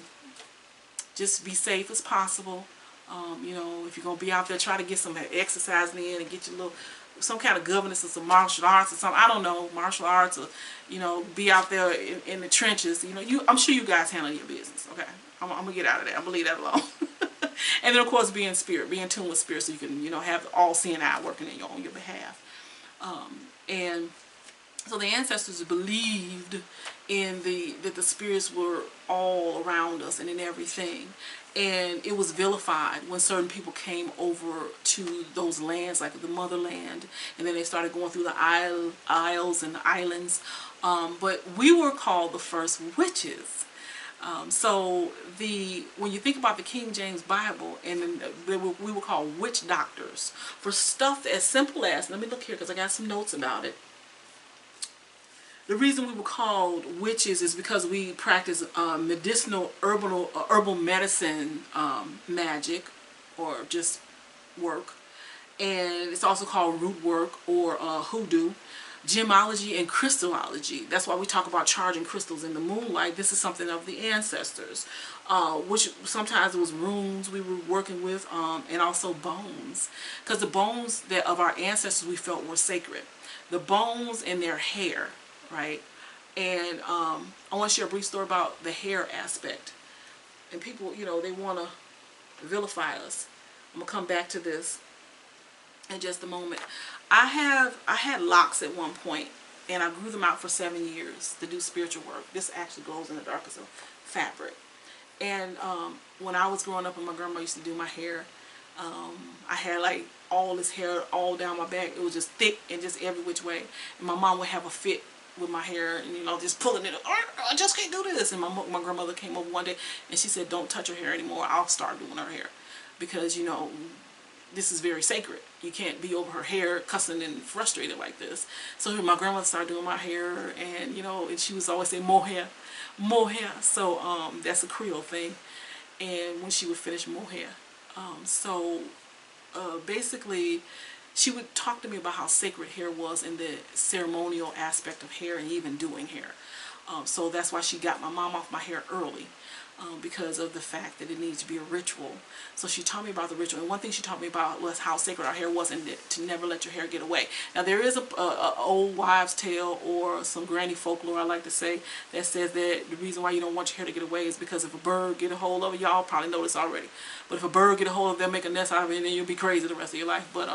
just be safe as possible. You know, if you're going to be out there, try to get some exercise in and get your little, some kind of governance or some martial arts or something. I don't know, martial arts, or, you know, be out there in the trenches. You know, I'm sure you guys handle your business, okay? I'm going to get out of that. I'm going to leave that alone. And then, of course, be in spirit, be in tune with spirit so you can, you know, have all-seeing eye working on your behalf. And so the ancestors believed in that the spirits were all around us and in everything. And it was vilified when certain people came over to those lands, like the motherland, and then they started going through the isles and the islands. But we were called the first witches. So when you think about the King James Bible, and we were called witch doctors for stuff as simple as, let me look here because I got some notes about it. The reason we were called witches is because we practice medicinal herbal medicine magic, or just work. And it's also called root work, or HooDoo, gemology, and crystallology. That's why we talk about charging crystals in the moonlight. This is something of the ancestors, which sometimes it was runes we were working with, and also bones. Because the bones of our ancestors we felt were sacred. The bones and their hair. Right? And I want to share a brief story about the hair aspect. And people, you know, they want to vilify us. I'm going to come back to this in just a moment. I had locks at one point, and I grew them out for 7 years to do spiritual work. This actually glows in the dark as a fabric. And when I was growing up and my grandma used to do my hair, I had like all this hair all down my back. It was just thick and just every which way. And my mom would have a fit with my hair, and you know, just pulling it up. I just can't do this. And my grandmother came over one day and she said, don't touch her hair anymore. I'll start doing her hair, because you know, this is very sacred. You can't be over her hair cussing and frustrated like this. So my grandmother started doing my hair, and you know, and she was always saying more hair, more hair. So that's a Creole thing. And when she would finish more hair, basically she would talk to me about how sacred hair was and the ceremonial aspect of hair and even doing hair. So that's why she got my mom off my hair early, because of the fact that it needs to be a ritual. So she taught me about the ritual. And one thing she taught me about was how sacred our hair was, and to never let your hair get away. Now there is a old wives' tale, or some granny folklore I like to say, that says that the reason why you don't want your hair to get away is because if a bird get a hold of it, y'all probably know this already, but if a bird get a hold of it, they'll make a nest out of it, and then you'll be crazy the rest of your life. But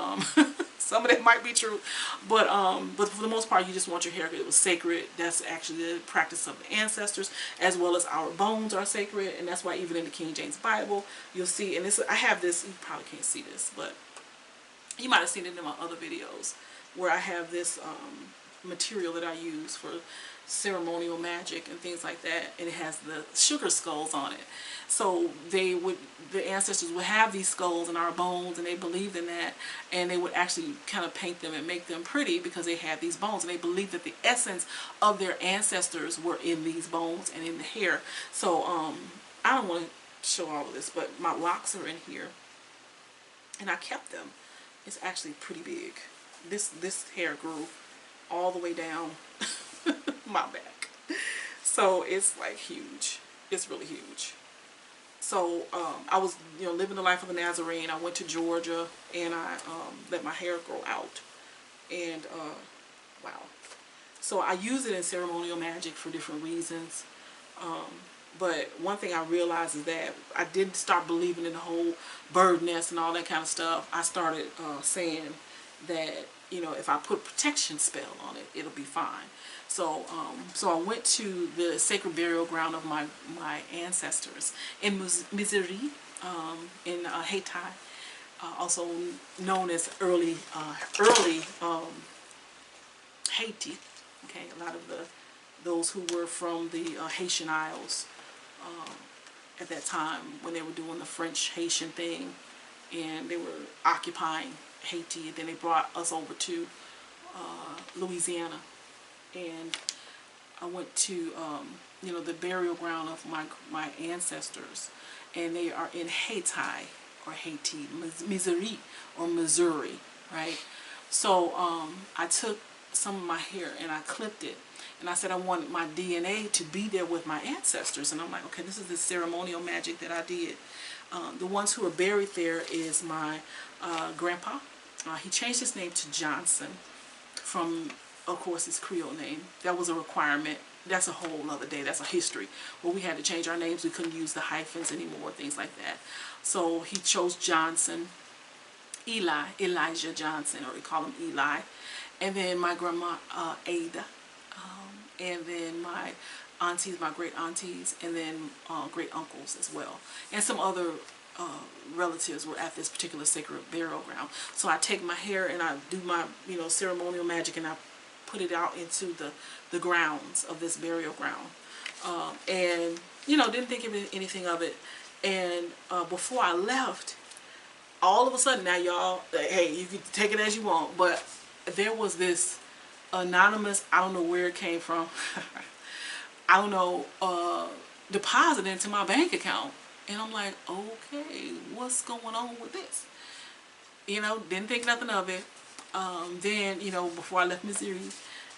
some of that might be true, but for the most part, you just want your hair. It was sacred. That's actually the practice of the ancestors, as well as our bones are sacred, and that's why even in the King James Bible, you'll see, and this, I have this, you probably can't see this, but you might have seen it in my other videos, where I have this material that I use for ceremonial magic and things like that, and it has the sugar skulls on it. So the ancestors would have these skulls in our bones, and they believed in that, and they would actually kind of paint them and make them pretty because they had these bones, and they believed that the essence of their ancestors were in these bones and in the hair. So I don't want to show all of this, but my locks are in here, and I kept them. It's actually pretty big. This hair grew all the way down my back, so it's like huge. It's really huge. So I was, you know, living the life of a Nazarene. I went to Georgia, and I let my hair grow out, and wow. So I use it in ceremonial magic for different reasons. But one thing I realized is that I didn't start believing in the whole bird nest and all that kind of stuff. I started saying that you know, if I put a protection spell on it, it'll be fine. So so I went to the sacred burial ground of my ancestors in Missouri, in Haiti, also known as early Haiti. Okay, a lot of those who were from the Haitian Isles at that time when they were doing the French Haitian thing, and they were occupying Haiti. Then they brought us over to Louisiana, and I went to you know, the burial ground of my ancestors, and they are in Haiti or Haiti, Missouri or Missouri, right? So I took some of my hair and I clipped it, and I said I wanted my DNA to be there with my ancestors, and I'm like, okay, this is the ceremonial magic that I did. The ones who are buried there is my grandpa. He changed his name to Johnson from, of course, his Creole name. That was a requirement. That's a whole other day. That's a history where we had to change our names. We couldn't use the hyphens anymore, things like that. So he chose Johnson, Elijah Johnson, or we call him Eli. And then my grandma, Ada. And then my aunties, my great aunties, and then great uncles as well. And some other relatives were at this particular sacred burial ground. So I take my hair and I do my, you know, ceremonial magic, and I put it out into the grounds of this burial ground. And, you know, didn't think of anything of it. And before I left, all of a sudden, now y'all, hey, you can take it as you want, but there was this anonymous, I don't know where it came from, I don't know, deposit into my bank account. And I'm like, okay, what's going on with this? You know, didn't think nothing of it. Then, you know, before I left Missouri,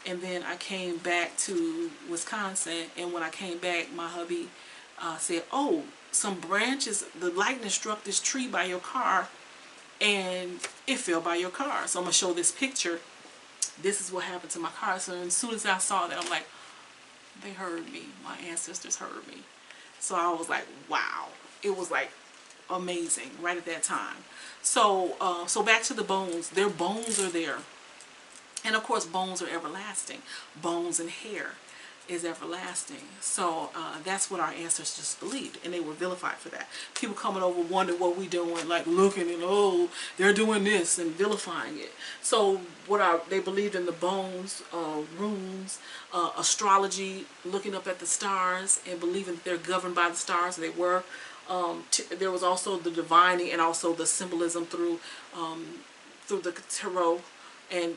and then I came back to Wisconsin, and when I came back, my hubby said, oh, some branches, the lightning struck this tree by your car, and it fell by your car. So I'm going to show this picture. This is what happened to my car. So as soon as I saw that, I'm like, they heard me. My ancestors heard me. So I was like, wow. It was like amazing right at that time. So so back to the bones. Their bones are there. And of course, bones are everlasting. Bones and hair is everlasting. So that's what our ancestors believed, and they were vilified for that. People coming over wondered what we doing, like looking and, oh, they're doing this, and vilifying it. So they believed in the bones, runes, astrology, looking up at the stars, and believing that they're governed by the stars. They were. There was also the divining and also the symbolism through the tarot,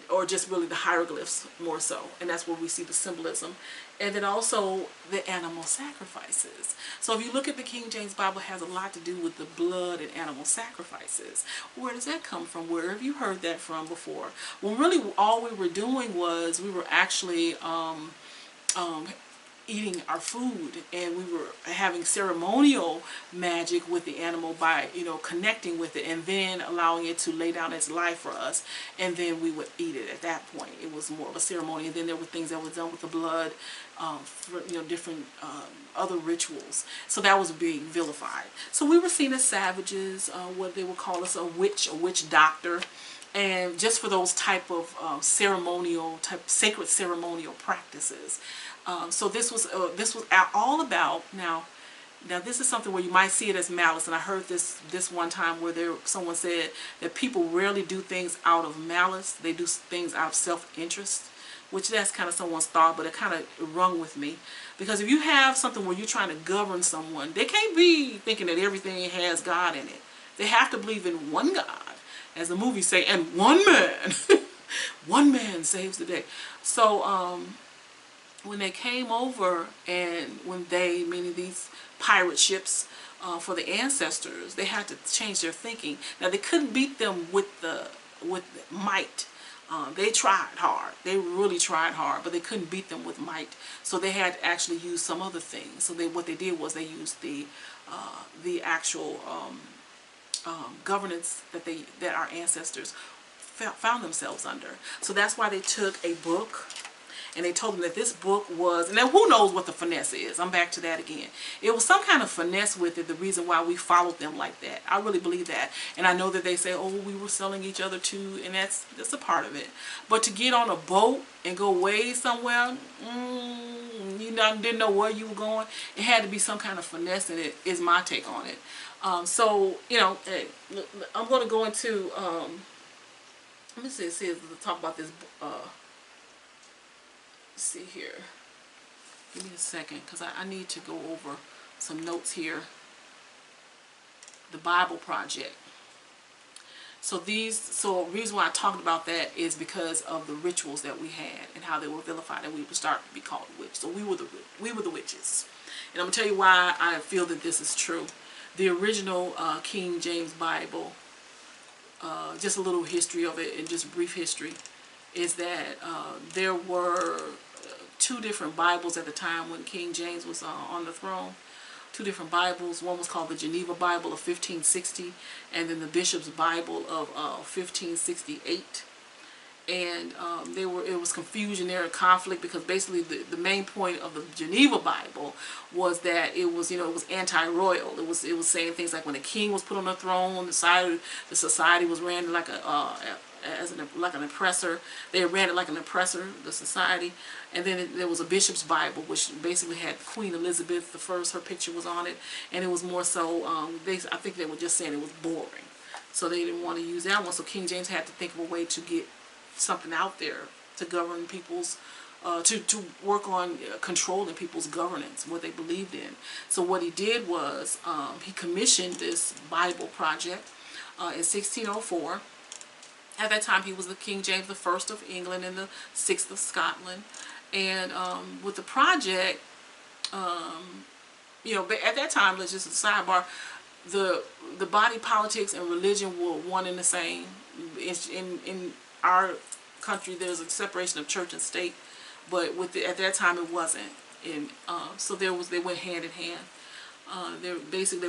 or just really the hieroglyphs more so, and that's where we see the symbolism. And then also the animal sacrifices. So if you look at the King James Bible, it has a lot to do with the blood and animal sacrifices. Where does that come from? Where have you heard that from before? Well, really all we were doing was we were actually eating our food, and we were having ceremonial magic with the animal by, you know, connecting with it and then allowing it to lay down its life for us, and then we would eat it. At that point it was more of a ceremony, and then there were things that were done with the blood, for, you know, different other rituals. So that was being vilified. So we were seen as savages, what they would call us a witch doctor, and just for those type of sacred ceremonial practices. So this was all about, now this is something where you might see it as malice, and I heard this one time where someone said that people rarely do things out of malice. They do things out of self-interest, which that's kind of someone's thought, but it kind of rung with me, because if you have something where you're trying to govern someone, they can't be thinking that everything has God in it. They have to believe in one God, as the movies say, and one man. One man saves the day. So when they came over, and when they, meaning these pirate ships for the ancestors, they had to change their thinking. Now they couldn't beat them with might. They tried hard. They really tried hard, but they couldn't beat them with might. So they had to actually use some other things. So what they did was they used the actual governance that our ancestors found themselves under. So that's why they took a book, and they told them that this book was, and then who knows what the finesse is. I'm back to that again. It was some kind of finesse with it, the reason why we followed them like that. I really believe that. And I know that they say, oh, we were selling each other too, and that's a part of it. But to get on a boat and go way somewhere, you didn't know where you were going, it had to be some kind of finesse in it, is my take on it. So, you know, I'm going to go into, let me see, talk about this, let's see here. Give me a second, because I need to go over some notes here. The Bible Project. So the reason why I talked about that is because of the rituals that we had and how they were vilified, and we would start to be called witch. So we were the witches. And I'm going to tell you why I feel that this is true. The original King James Bible, just a little history of it and just brief history, is that there were two different Bibles at the time when King James was on the throne. Two different Bibles. One was called the Geneva Bible of 1560, and then the Bishop's Bible of 1568. And it was confusion there and conflict, because basically the main point of the Geneva Bible was that it was, it was anti-royal. It was saying things like when the king was put on the throne, the society was ran like like an oppressor. They ran it like an oppressor, the society. And then there was a Bishop's Bible, which basically had Queen Elizabeth I, her picture was on it, and it was more so, I think they were just saying it was boring. So they didn't want to use that one, so King James had to think of a way to get something out there to govern people's, to work on controlling people's governance, what they believed in. So what he did was, he commissioned this Bible project in 1604. At that time, he was the King James I of England and the 6th of Scotland. And with the project, at that time, let's just sidebar, the body politics and religion were one and the same. In our country, there's a separation of church and state, but at that time it wasn't. And so they went hand in hand. There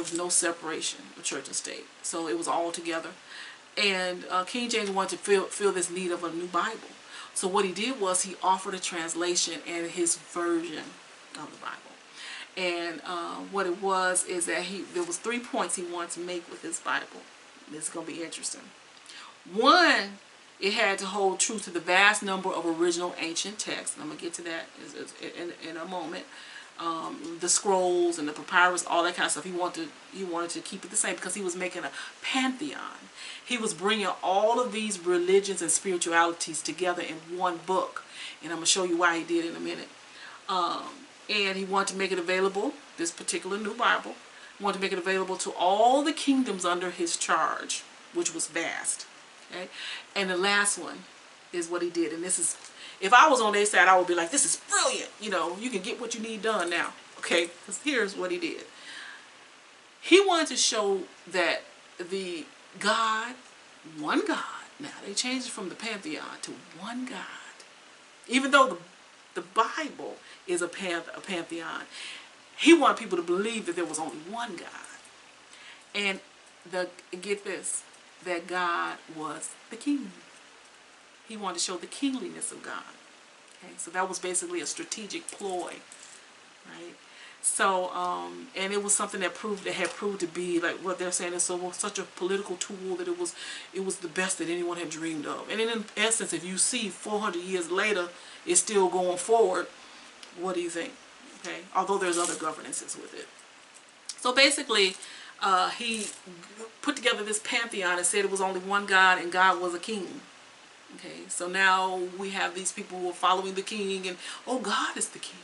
was no separation of church and state, so it was all together. And King James wanted to feel this need of a new Bible. So what he did was he offered a translation and his version of the Bible. And what it was is that there was 3 points he wanted to make with this Bible. This is going to be interesting. One, it had to hold true to the vast number of original ancient texts. And I'm going to get to that in a moment. The scrolls and the papyrus, all that kind of stuff. He wanted to keep it the same because he was making a pantheon. He was bringing all of these religions and spiritualities together in one book. And I'm going to show you why he did in a minute. And he wanted to make it available, this particular new Bible, he wanted to make it available to all the kingdoms under his charge, which was vast. Okay? And the last one is what he did. And this is, if I was on their side, I would be like, this is brilliant. You can get what you need done now. Okay? Because here's what he did. He wanted to show that the God, one God, now they changed it from the pantheon to one God. Even though the Bible is a pantheon, he wanted people to believe that there was only one God. And get this, that God was the king. He wanted to show the kingliness of God. Okay, so that was basically a strategic ploy, right? So, and it was something that had proved to be, like what they're saying, is such a political tool that it was the best that anyone had dreamed of. And in essence, if you see 400 years later, it's still going forward. What do you think? Okay, although there's other governances with it. So basically, he put together this pantheon and said it was only one God and God was a king. Okay, so now we have these people who are following the king, and oh, God is the king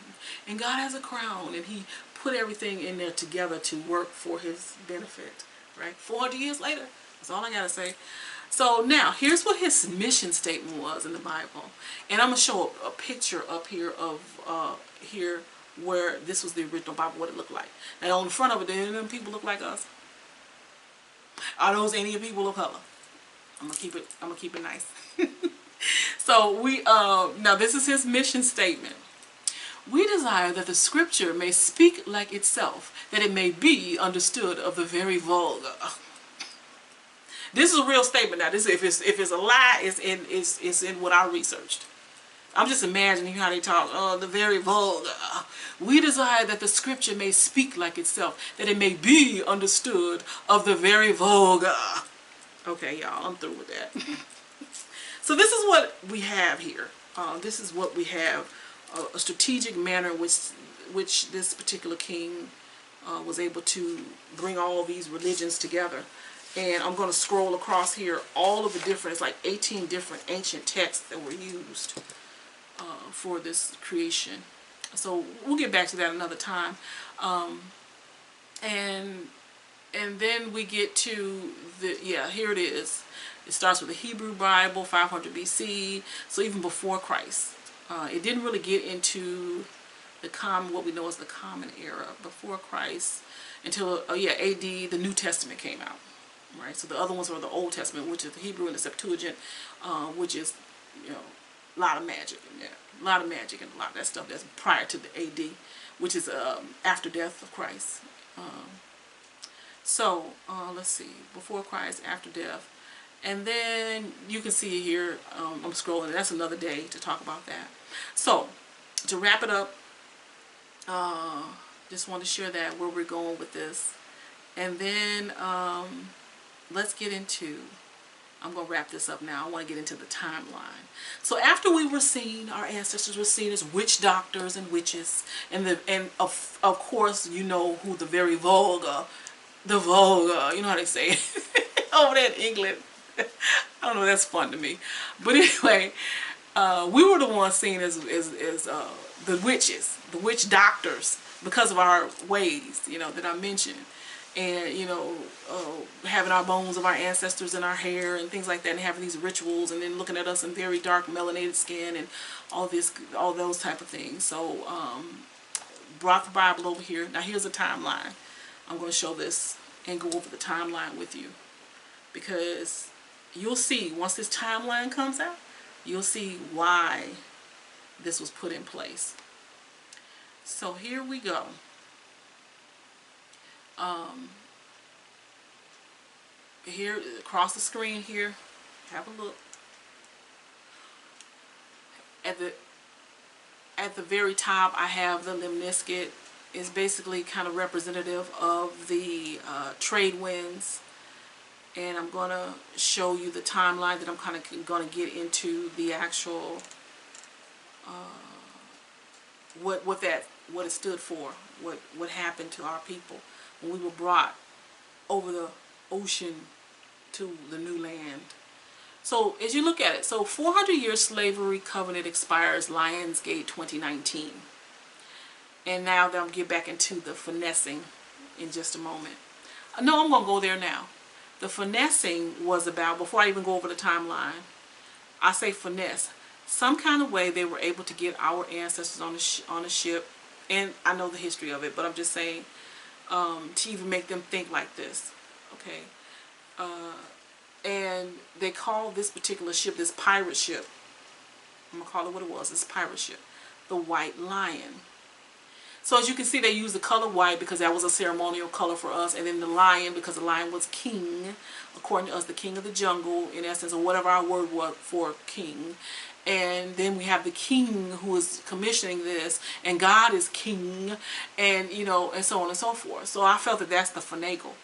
and God has a crown, and he put everything in there together to work for his benefit, right? 400 years later, that's all I gotta say. So now here's what his mission statement was in the Bible, and I'm gonna show a picture up here of here where this was the original Bible, what it looked like. Now on the front of it, do any of them people look like us? Are those any of people of color? I'm gonna keep it nice. So now this is his mission statement. We desire that the scripture may speak like itself, that it may be understood of the very vulgar. This is a real statement now. This, if it's a lie, it's in what I researched. I'm just imagining how they talk. Oh, the very vulgar. We desire that the scripture may speak like itself, that it may be understood of the very vulgar. Okay, y'all, I'm through with that. So this is what we have here. This is what we have, a strategic manner which this particular king was able to bring all these religions together. And I'm going to scroll across here all of the different, it's like 18 different ancient texts that were used for this creation. So we'll get back to that another time. And then we get to here it is. It starts with the Hebrew Bible, 500 BC, so even before Christ. It didn't really get into the what we know as the Common Era before Christ until AD, the New Testament came out. Right, so the other ones are the Old Testament, which is the Hebrew and the Septuagint, which is, a lot of magic in there, a lot of magic and a lot of that stuff that's prior to the AD, which is after death of Christ. Let's see, before Christ, after death, and then you can see here. I'm scrolling. That's another day to talk about that. So to wrap it up, just want to share that where we're going with this, and then. Let's get into, I'm going to wrap this up now. I want to get into the timeline. So after we were seen, our ancestors were seen as witch doctors and witches. And of course, you know who the very vulgar, you know how they say it over there in England. I don't know, that's fun to me. But anyway, we were the ones seen as the witches, the witch doctors, because of our ways, that I mentioned. And, having our bones of our ancestors in our hair and things like that, and having these rituals, and then looking at us in very dark melanated skin and all those type of things. So, brought the Bible over here. Now here's a timeline. I'm going to show this and go over the timeline with you, because you'll see once this timeline comes out, you'll see why this was put in place. So here we go. Here across the screen here, have a look at the very top. I have the lemniscate. Is basically kind of representative of the trade winds, and I'm gonna show you the timeline that I'm kind of gonna get into the actual what it stood for, what happened to our people when we were brought over the ocean to the new land. So as you look at it, so 400-year slavery covenant expires Lionsgate 2019. And now that I'm going to get back into the finessing in just a moment. No, I'm going to go there now. The finessing was about, before I even go over the timeline, I say finesse. Some kind of way they were able to get our ancestors on a ship. And I know the history of it, but I'm just saying to even make them think like this. Okay. And they called this particular ship, this pirate ship, I'm going to call it what it was, this pirate ship, the White Lion. So as you can see, they used the color white because that was a ceremonial color for us, and then the lion because the lion was king, according to us, the king of the jungle, in essence, or whatever our word was for king. And then we have the king who is commissioning this, and God is king, and and so on and so forth. So I felt that that's the finagle.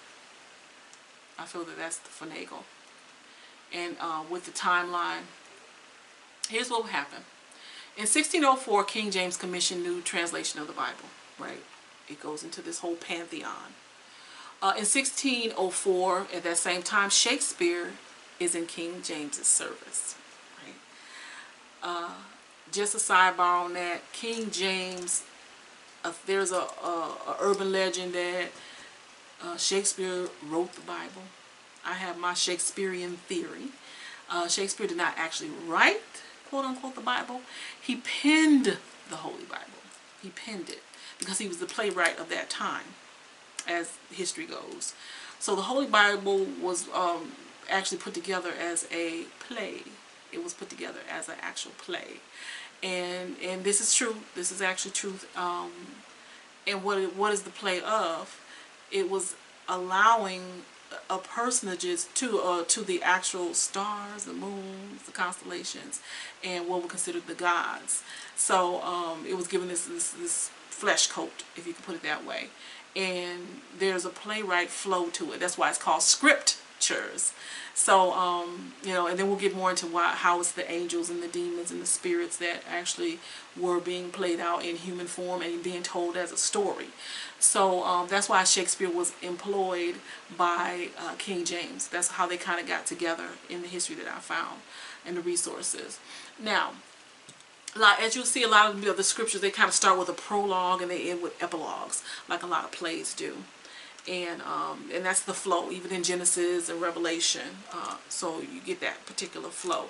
I feel that that's the finagle. And with the timeline, here's what happened. In 1604, King James commissioned new translation of the Bible, right? It goes into this whole pantheon. In 1604, at that same time, Shakespeare is in King James's service, right? Just a sidebar on that, King James, there's a urban legend that Shakespeare wrote the Bible. I have my Shakespearean theory. Shakespeare did not actually write, quote unquote, the Bible. He penned the Holy Bible. He penned it because he was the playwright of that time, as history goes. So the Holy Bible was actually put together as a play. It was put together as an actual play. And this is true. This is actually truth. And what is the play of? It was allowing personages to the actual stars, the moons, the constellations, and what were considered the gods. So it was given this flesh coat, if you can put it that way. And there's a playwright flow to it. That's why it's called scriptures. So you know, and then we'll get more into how it's the angels and the demons and the spirits that actually were being played out in human form and being told as a story. So that's why Shakespeare was employed by King James. That's how they kind of got together in the history that I found and the resources. Now, as you'll see, a lot of the scriptures, they kind of start with a prologue and they end with epilogues, like a lot of plays do. And that's the flow, even in Genesis and Revelation. So you get that particular flow.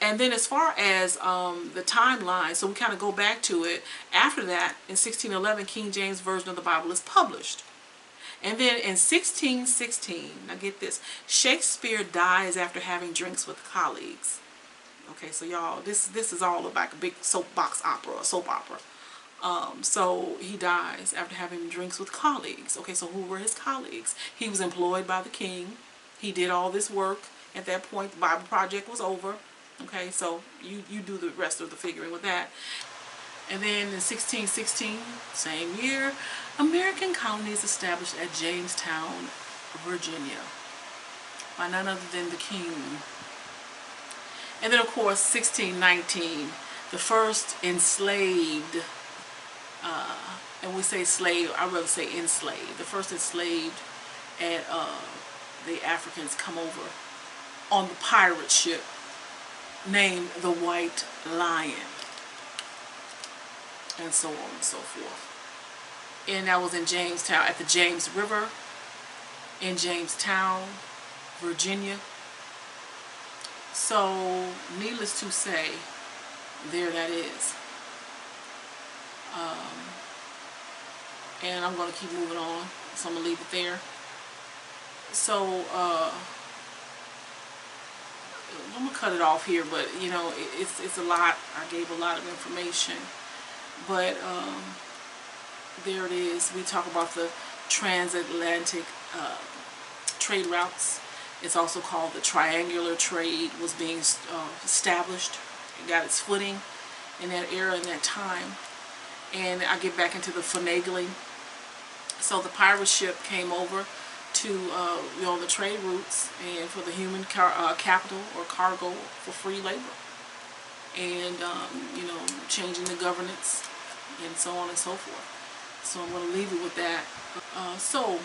And then as far as the timeline, so we kind of go back to it. After that, in 1611, King James Version of the Bible is published. And then in 1616, now get this, Shakespeare dies after having drinks with colleagues. Okay, so y'all, this is all about a big soapbox opera, a soap opera. So he dies after having drinks with colleagues. Okay, so who were his colleagues? He was employed by the king. He did all this work. At that point, the Bible project was over. Okay, so you do the rest of the figuring with that. And then in 1616, same year, American colonies established at Jamestown, Virginia, by none other than the king. And then, of course, 1619, the first enslaved, and we say slave, I'd rather say enslaved, the first enslaved and the Africans come over on the pirate ship named the White Lion, and so on and so forth. And that was in Jamestown, at the James River, in Jamestown, Virginia. So, needless to say, there that is. And I'm going to keep moving on, so I'm going to leave it there. So, I'm going to cut it off here, but, you know, it's a lot. I gave a lot of information. But, there it is. We talk about the transatlantic trade routes. It's also called the triangular trade was being established. It got its footing in that era, in that time. And I get back into the finagling. So the pirate ship came over to you know, the trade routes and for the human capital or cargo for free labor. And you know, changing the governance and so on and so forth. So I'm going to leave it with that. So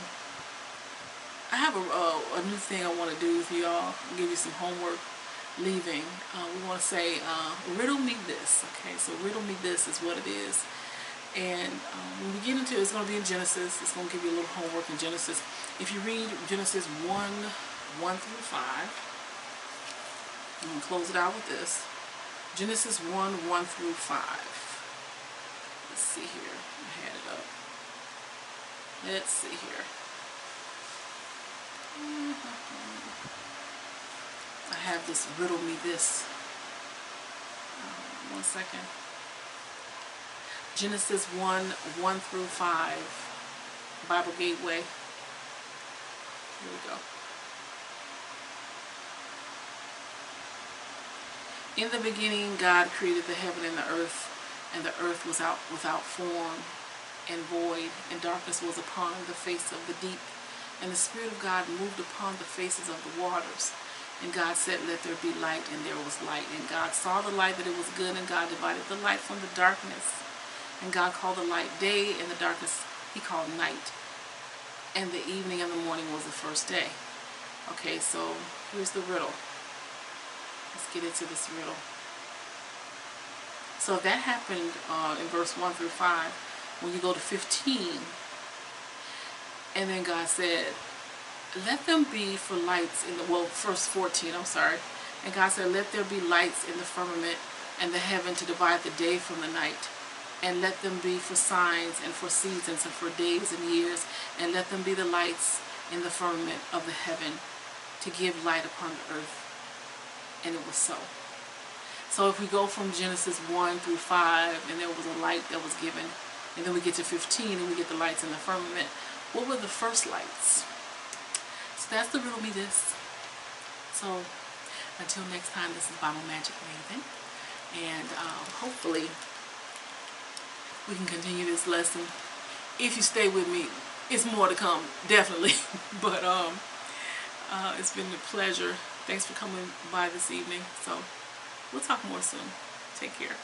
I have a new thing I want to do with y'all. Give you some homework leaving. We want to say, riddle me this. Okay, so riddle me this is what it is. And when we get into it, it's going to be in Genesis. It's going to give you a little homework in Genesis. If you read Genesis 1 through 5, I'm going to close it out with this. Genesis 1 through 5. Let's see here. I had it up. Let's see here. I have this riddle me this. 1 second. Genesis 1 through 5. Bible Gateway. Here we go. In the beginning, God created the heaven and the earth was without form and void, and darkness was upon the face of the deep. And the Spirit of God moved upon the faces of the waters. And God said, let there be light, and there was light. And God saw the light that it was good, and God divided the light from the darkness. And God called the light day, and the darkness he called night. And the evening and the morning was the first day. Okay, so here's the riddle. Let's get into this riddle. So that happened in verse 1 through 5. When you go to 15, and then God said, let them be for lights in the, well, verse 14, I'm sorry. And God said, let there be lights in the firmament and the heaven to divide the day from the night. And let them be for signs and for seasons and for days and years. And let them be the lights in the firmament of the heaven to give light upon the earth. And it was so. So if we go from Genesis 1 through 5, and there was a light that was given, and then we get to 15 and we get the lights in the firmament, what were the first lights? So that's the riddle me this. So until next time, this is Bible Magic Maven, and hopefully we can continue this lesson. If you stay with me, it's more to come, definitely. But it's been a pleasure. Thanks for coming by this evening. So we'll talk more soon. Take care.